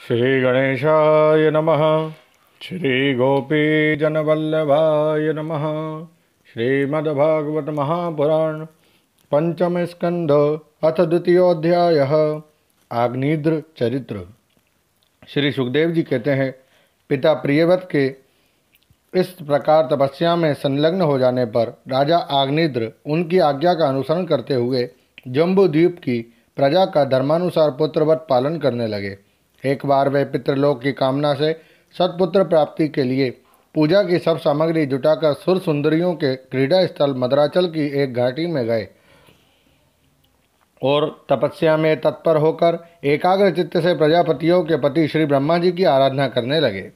श्रीगणेशाय नमः। श्रीगोपीजनवल्लभाय नमः। श्रीमद्भागवत महापुराण पंचम स्कंध अथ द्वितीयोऽध्यायः आग्नेयद्र चरित्र। श्री सुखदेव जी कहते हैं, पिता प्रियव्रत के इस प्रकार तपस्या में संलग्न हो जाने पर राजा आग्नेयद्र उनकी आज्ञा का अनुसरण करते हुए जम्बू द्वीप की प्रजा का धर्मानुसार पुत्रवत पालन करने लगे। एक बार वे पितृलोक की कामना से सत्पुत्र प्राप्ति के लिए पूजा की सब सामग्री जुटाकर सुर सुंदरियों के क्रीड़ा स्थल मद्राचल की एक घाटी में गए और तपस्या में तत्पर होकर एकाग्र चित्त से प्रजापतियों के पति श्री ब्रह्मा जी की आराधना करने लगे।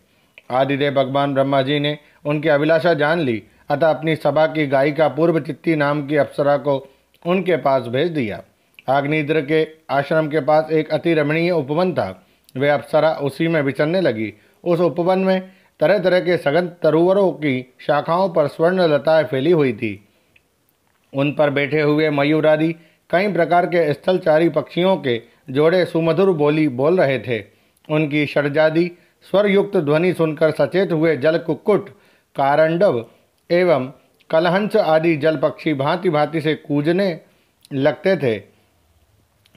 आदिदेव भगवान ब्रह्मा जी ने उनकी अभिलाषा जान ली, अतः अपनी सभा की गायिका पूर्व चित्ती नाम की अप्सरा को उनके पास भेज दिया। आग्नेयद्र के आश्रम के पास एक अति रमणीय उपवन था। वे अप्सरा उसी में विचरने लगी। उस उपवन में तरह तरह के सघन तरुवरों की शाखाओं पर स्वर्ण लताएं फैली हुई थी। उन पर बैठे हुए मयूर आदि कई प्रकार के स्थलचारी पक्षियों के जोड़े सुमधुर बोली बोल रहे थे। उनकी षड्जादी स्वरयुक्त ध्वनि सुनकर सचेत हुए जल कुक्कुट, कारंडव एवं कलहंस आदि जल पक्षी भांति भांति से कूजने लगते थे।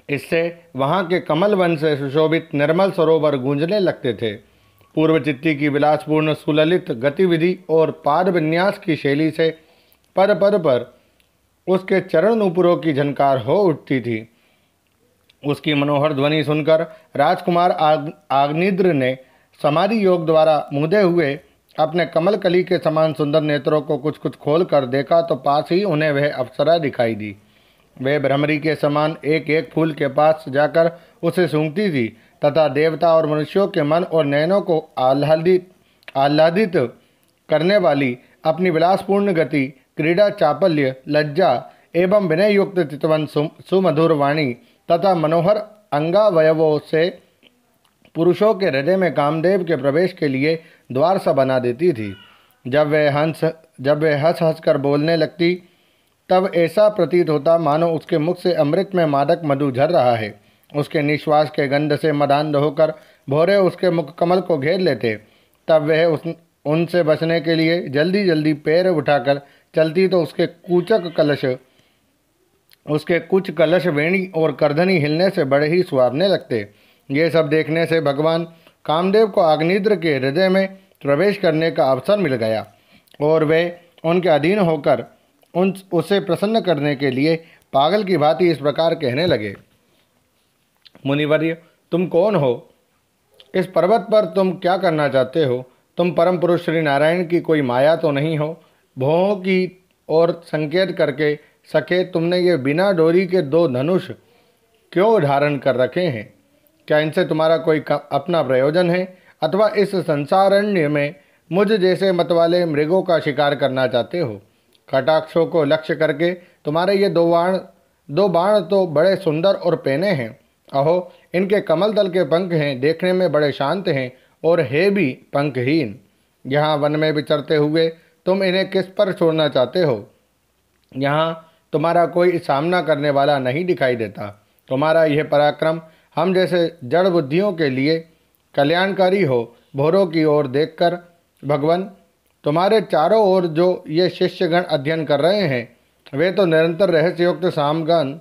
इससे वहाँ के कमल वन से सुशोभित निर्मल सरोवर गूंजने लगते थे। पूर्व चित्ती की विलासपूर्ण सुललित गतिविधि और पाद विन्यास की शैली से पद पद पर उसके चरण नूपुरों की झनकार हो उठती थी। उसकी मनोहर ध्वनि सुनकर राजकुमार आग्नेयद्र ने समाधि योग द्वारा मूंदे हुए अपने कमल कली के समान सुंदर नेत्रों को कुछ कुछ खोल कर देखा तो पास ही उन्हें वह अप्सरा दिखाई दी। वे भ्रमरी के समान एक एक फूल के पास जाकर उसे सूंघती थी तथा देवता और मनुष्यों के मन और नयनों को आह्लादित करने वाली अपनी विलासपूर्ण गति, क्रीड़ा, चापल्य, लज्जा एवं विनय युक्त चितवन, सुमधुर वाणी तथा मनोहर अंगावयवों से पुरुषों के हृदय में कामदेव के प्रवेश के लिए द्वार सा बना देती थी। जब वे हंस हंस कर बोलने लगती तब ऐसा प्रतीत होता मानो उसके मुख से अमृत में मादक मधु झर रहा है। उसके निश्वास के गंध से मदान्ध होकर भौरे उसके मुख कमल को घेर लेते। तब वह उनसे बचने के लिए जल्दी जल्दी पैर उठाकर चलती तो उसके कुछ कलश वेणी और करधनी हिलने से बड़े ही सुहावने लगते। ये सब देखने से भगवान कामदेव को आग्नेयद्र के हृदय में प्रवेश करने का अवसर मिल गया और वे उनके अधीन होकर उसे प्रसन्न करने के लिए पागल की भांति इस प्रकार कहने लगे। मुनिवर्य, तुम कौन हो? इस पर्वत पर तुम क्या करना चाहते हो? तुम परम पुरुष श्री नारायण की कोई माया तो नहीं हो? भौहों की ओर संकेत करके सके तुमने ये बिना डोरी के दो धनुष क्यों धारण कर रखे हैं? क्या इनसे तुम्हारा कोई अपना प्रयोजन है अथवा इस संसारण्य में मुझ जैसे मतवाले मृगों का शिकार करना चाहते हो? कटाक्षों को लक्ष्य करके तुम्हारे ये दो बाण तो बड़े सुंदर और पैने हैं। अहो, इनके कमल दल के पंख हैं, देखने में बड़े शांत हैं और है भी पंखहीन। यहाँ वन में विचरते हुए तुम इन्हें किस पर छोड़ना चाहते हो? यहाँ तुम्हारा कोई सामना करने वाला नहीं दिखाई देता। तुम्हारा यह पराक्रम हम जैसे जड़ बुद्धियों के लिए कल्याणकारी हो। भौरों की ओर देखकर भगवान, तुम्हारे चारों ओर जो ये शिष्यगण अध्ययन कर रहे हैं वे तो निरंतर रहस्ययुक्त सामगान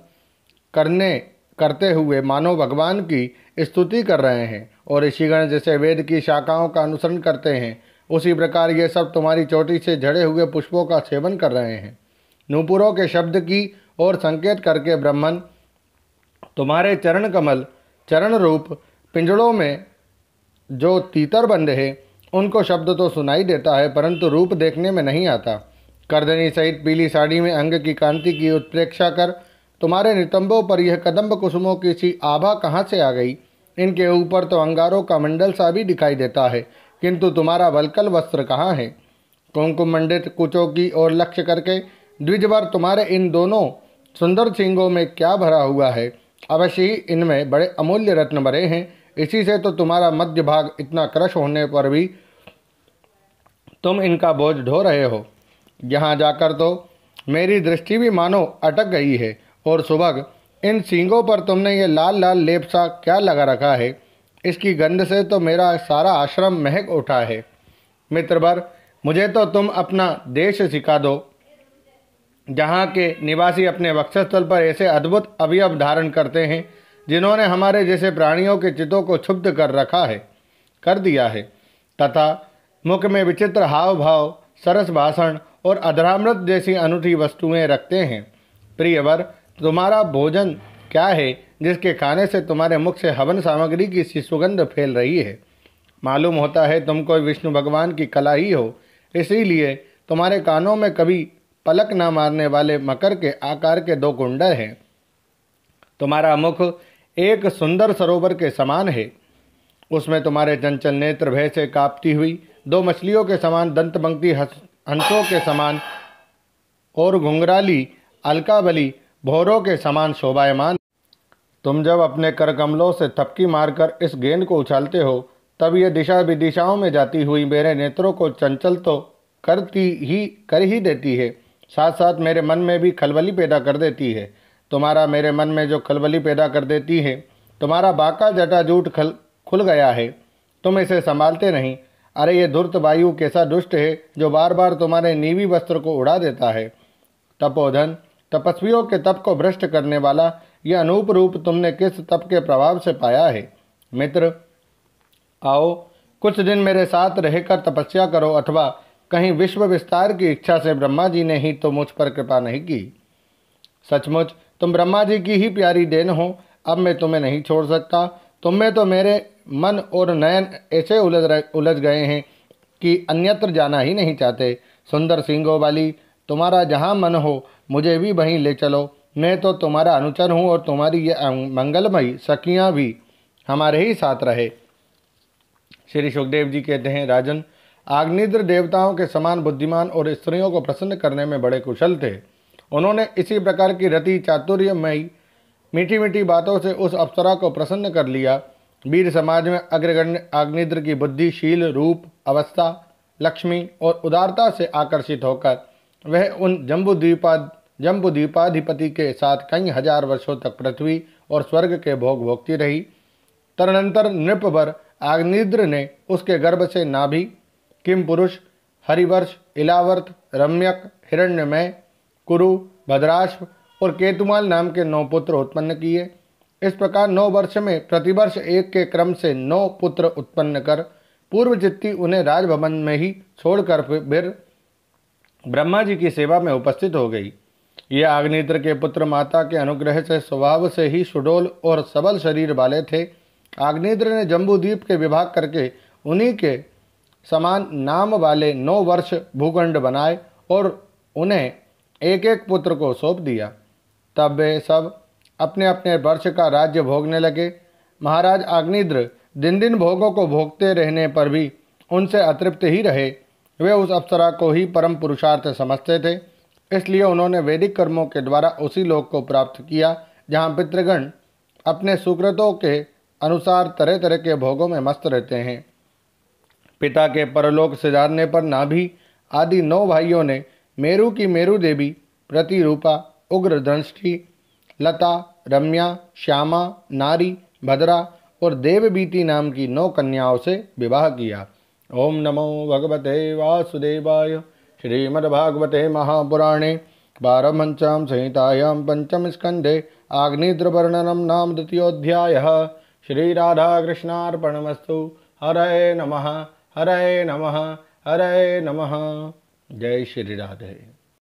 करते हुए मानो भगवान की स्तुति कर रहे हैं और ऋषिगण जैसे वेद की शाखाओं का अनुसरण करते हैं उसी प्रकार ये सब तुम्हारी चोटी से झड़े हुए पुष्पों का सेवन कर रहे हैं। नूपुरों के शब्द की ओर संकेत करके ब्रह्मन तुम्हारे चरण कमल, चरण रूप पिंजड़ों में जो तीतर बंधे हैं उनको शब्द तो सुनाई देता है परंतु रूप देखने में नहीं आता। करधनी सहित पीली साड़ी में अंग की कांति की उत्प्रेक्षा कर तुम्हारे नितंबों पर यह कदम्ब कुसुमों की सी आभा कहाँ से आ गई? इनके ऊपर तो अंगारों का मंडल सा भी दिखाई देता है, किंतु तुम्हारा वल्कल वस्त्र कहाँ है? कुमकुम मंडित कुचों की ओर लक्ष्य करके द्विजवर तुम्हारे इन दोनों सुंदर सिंगों में क्या भरा हुआ है? अवश्य ही इनमें बड़े अमूल्य रत्न भरे हैं। इसी से तो तुम्हारा मध्य भाग इतना क्रश होने पर भी तुम इनका बोझ ढो रहे हो। यहाँ जाकर तो मेरी दृष्टि भी मानो अटक गई है। और सुभग, इन सींगों पर तुमने ये लाल लाल लेप सा क्या लगा रखा है? इसकी गंध से तो मेरा सारा आश्रम महक उठा है। मित्रवर, मुझे तो तुम अपना देश सिखा दो, जहाँ के निवासी अपने वक्षस्थल पर ऐसे अद्भुत अवयव धारण करते हैं जिन्होंने हमारे जैसे प्राणियों के चित्तों को क्षुब्ध कर दिया है, तथा मुख में विचित्र हाव भाव, सरस भाषण और अधरामृत जैसी अनूठी वस्तुएं रखते हैं। प्रियवर, तुम्हारा भोजन क्या है जिसके खाने से तुम्हारे मुख से हवन सामग्री की सी सुगंध फैल रही है? मालूम होता है तुम कोई विष्णु भगवान की कला ही हो, इसीलिए तुम्हारे कानों में कभी पलक न मारने वाले मकर के आकार के 2 कुंडल हैं। तुम्हारा मुख एक सुंदर सरोवर के समान है, उसमें तुम्हारे चंचल नेत्र भय से कांपती हुई 2 मछलियों के समान, दंतबंकती हंसों के समान और घुंघराली अलकाबली भौरों के समान शोभायमान। तुम जब अपने कर कमलों से थपकी मारकर इस गेंद को उछालते हो, तब यह दिशा विदिशाओं में जाती हुई मेरे नेत्रों को चंचल तो कर ही देती है, साथ साथ मेरे मन में भी खलबली पैदा कर देती है। तुम्हारा मेरे मन में जो खलबली पैदा कर देती है, तुम्हारा बाका जटाजूट खुल गया है, तुम इसे संभालते नहीं। अरे ये धूर्त वायु कैसा दुष्ट है जो बार बार तुम्हारे नीवी वस्त्र को उड़ा देता है। तपोधन, तपस्वियों के तप को भ्रष्ट करने वाला यह अनूप रूप तुमने किस तप के प्रभाव से पाया है? मित्र, आओ कुछ दिन मेरे साथ रहकर तपस्या करो, अथवा कहीं विश्व विस्तार की इच्छा से ब्रह्मा जी ने ही तो मुझ पर कृपा नहीं की। सचमुच तुम ब्रह्मा जी की ही प्यारी देन हो। अब मैं तुम्हें नहीं छोड़ सकता। तुम में तो मेरे मन और नयन ऐसे उलझ गए हैं कि अन्यत्र जाना ही नहीं चाहते। सुंदर सींगों वाली, तुम्हारा जहाँ मन हो मुझे भी वहीं ले चलो। मैं तो तुम्हारा अनुचर हूँ और तुम्हारी ये मंगलमयी सखियाँ भी हमारे ही साथ रहे। श्री सुखदेव जी कहते हैं, राजन, आग्निद्र देवताओं के समान बुद्धिमान और स्त्रियों को प्रसन्न करने में बड़े कुशल थे। उन्होंने इसी प्रकार की रति चातुर्यमयी मीठी मीठी बातों से उस अप्सरा को प्रसन्न कर लिया। वीर समाज में अग्रगण्य आग्निद्र की बुद्धि, शील, रूप, अवस्था, लक्ष्मी और उदारता से आकर्षित होकर वह उन जम्बूद्वीपाधिपति के साथ कई हजार वर्षों तक पृथ्वी और स्वर्ग के भोग भोगती रही। तदनंतर नृपवर आग्निद्र ने उसके गर्भ से नाभि, किम पुरुष, हरिवर्ष, इलावर्त, रम्यक, हिरण्यमय, कुरु, भद्राश्व और केतुमाल नाम के 9 पुत्र उत्पन्न किए। इस प्रकार 9 वर्ष में प्रतिवर्ष एक के क्रम से 9 पुत्र उत्पन्न कर पूर्व चित्ती उन्हें राजभवन में ही छोड़कर फिर ब्रह्मा जी की सेवा में उपस्थित हो गई। ये आग्नेत्र के पुत्र माता के अनुग्रह से स्वभाव से ही सुडोल और सबल शरीर वाले थे। आग्नेत्र ने जम्बूद्वीप के विभाग करके उन्हीं के समान नाम वाले 9 वर्ष भूखंड बनाए और उन्हें एक एक पुत्र को सौंप दिया। तब वे सब अपने अपने वर्ष का राज्य भोगने लगे। महाराज आग्नेत्र दिन दिन भोगों को भोगते रहने पर भी उनसे अतृप्त ही रहे। वे उस अप्सरा को ही परम पुरुषार्थ समझते थे, इसलिए उन्होंने वैदिक कर्मों के द्वारा उसी लोक को प्राप्त किया जहाँ पितृगण अपने सुकृतों के अनुसार तरह तरह के भोगों में मस्त रहते हैं। पिता के परलोक सिधारने पर नाभि आदि 9 भाइयों ने मेरु की मेरु देवी, प्रतिरूपा, उग्र दंष्टि, लता, रम्या, श्यामा, नारी, भद्रा और देवबीती नाम की 9 कन्याओं से विवाह किया। ओम नमो भगवते वासुदेवाय। श्रीमद्भागवते महापुराणे पारमहंस्यां संहितायां पंचम स्कंधे आग्नेत्रवर्णनं नाम द्वितीयोऽध्यायः। श्रीराधाकृष्णार्पणमस्तु। हरे नमः, हरे नमः, हरे नमः। जय श्री राधे।